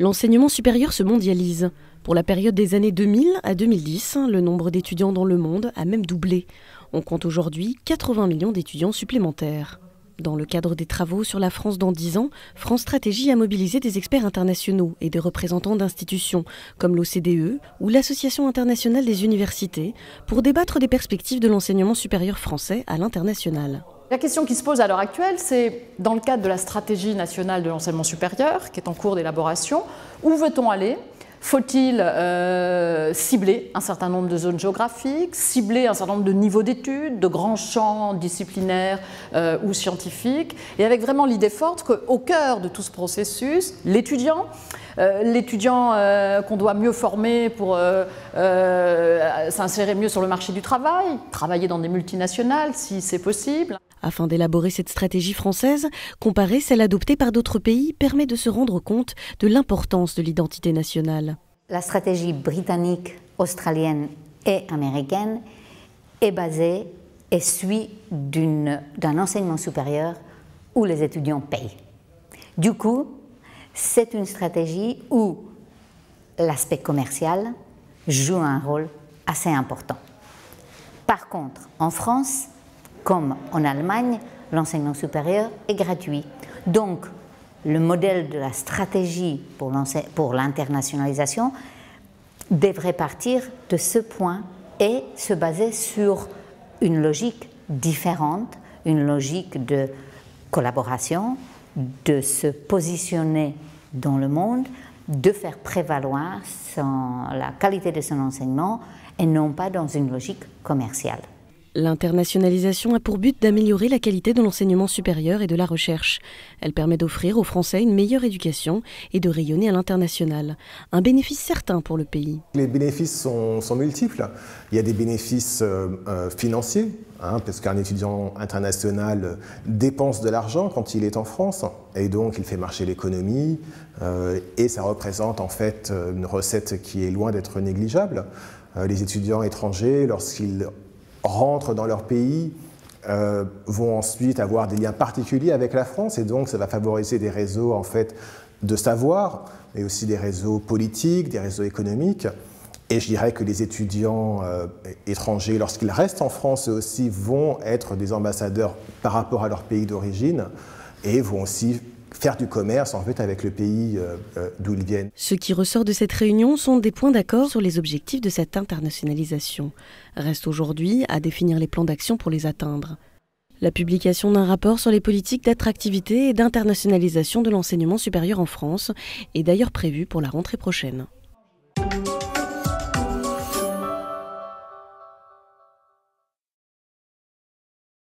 L'enseignement supérieur se mondialise. Pour la période des années 2000 à 2010, le nombre d'étudiants dans le monde a même doublé. On compte aujourd'hui 80 millions d'étudiants supplémentaires. Dans le cadre des travaux sur la France dans 10 ans, France Stratégie a mobilisé des experts internationaux et des représentants d'institutions comme l'OCDE ou l'Association internationale des universités pour débattre des perspectives de l'enseignement supérieur français à l'international. La question qui se pose à l'heure actuelle, c'est dans le cadre de la stratégie nationale de l'enseignement supérieur, qui est en cours d'élaboration, où veut-on aller ? Faut-il cibler un certain nombre de zones géographiques, cibler un certain nombre de niveaux d'études, de grands champs disciplinaires ou scientifiques, et avec vraiment l'idée forte qu'au cœur de tout ce processus, l'étudiant qu'on doit mieux former pour s'insérer mieux sur le marché du travail, travailler dans des multinationales si c'est possible. Afin d'élaborer cette stratégie française, comparer celle adoptée par d'autres pays permet de se rendre compte de l'importance de l'identité nationale. La stratégie britannique, australienne et américaine est basée et suit d'un enseignement supérieur où les étudiants payent. Du coup, c'est une stratégie où l'aspect commercial joue un rôle assez important. Par contre, en France, comme en Allemagne, l'enseignement supérieur est gratuit. Donc, le modèle de la stratégie pour l'internationalisation devrait partir de ce point et se baser sur une logique différente, une logique de collaboration, de se positionner dans le monde, de faire prévaloir la qualité de son enseignement et non pas dans une logique commerciale. L'internationalisation a pour but d'améliorer la qualité de l'enseignement supérieur et de la recherche. Elle permet d'offrir aux Français une meilleure éducation et de rayonner à l'international. Un bénéfice certain pour le pays. Les bénéfices sont multiples. Il y a des bénéfices financiers, parce qu'un étudiant international dépense de l'argent quand il est en France, et donc il fait marcher l'économie, et ça représente en fait une recette qui est loin d'être négligeable. Les étudiants étrangers, lorsqu'ils rentrent dans leur pays, vont ensuite avoir des liens particuliers avec la France, et donc ça va favoriser des réseaux en fait de savoir, mais aussi des réseaux politiques, des réseaux économiques. Et je dirais que les étudiants étrangers, lorsqu'ils restent en France, eux aussi vont être des ambassadeurs par rapport à leur pays d'origine et vont aussi faire du commerce en fait avec le pays d'où ils viennent. Ce qui ressort de cette réunion sont des points d'accord sur les objectifs de cette internationalisation. Reste aujourd'hui à définir les plans d'action pour les atteindre. La publication d'un rapport sur les politiques d'attractivité et d'internationalisation de l'enseignement supérieur en France est d'ailleurs prévue pour la rentrée prochaine.